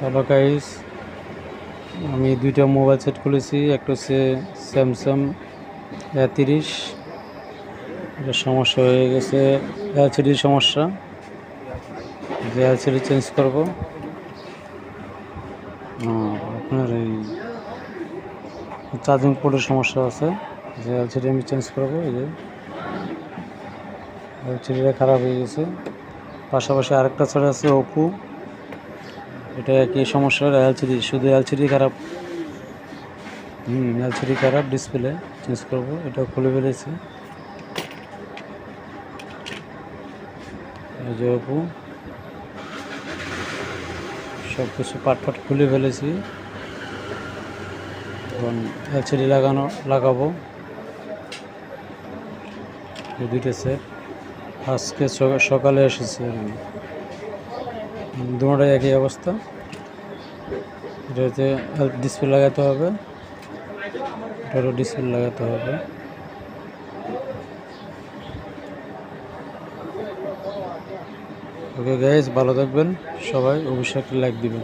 Hello guys, আমি দুইটা mobile set খুলেছি। একটা হচ্ছে স্যামসাং A30, এটা সমস্যা হয়ে গেছে, এলসিডির সমস্যা, যে এলসিডি চেঞ্জ করব। আপনার এই চার্জিং পোর্টের সমস্যা আছে, যে এলসিডি আমি চেঞ্জ করব। এই যে এলসিডিটা খারাপ হয়ে গেছে। পাশাপাশি আরেকটা সেট আছে ওপো, এটা একই সমস্যা, এলসিডি, শুধু এলসিডি খারাপ। এলসিডি খারাপ, ডিসপ্লে চেঞ্জ করব। এটা খুলে ফেলেছি, এই যে ওপো, সব কিছু পাট খুলে ফেলেছি। এখন এলসিডি লাগাবো। এই দুইটা সেট আজকে সকালে এসেছে, দুটোটাই একই অবস্থা। এটাতে ডিসপ্লে লাগাতে হবে, এটারও ডিসপ্লে লাগাতে হবে। ওকে গাইস, ভালো থাকবেন সবাই, অবশ্যই একটা লাইক দিবেন।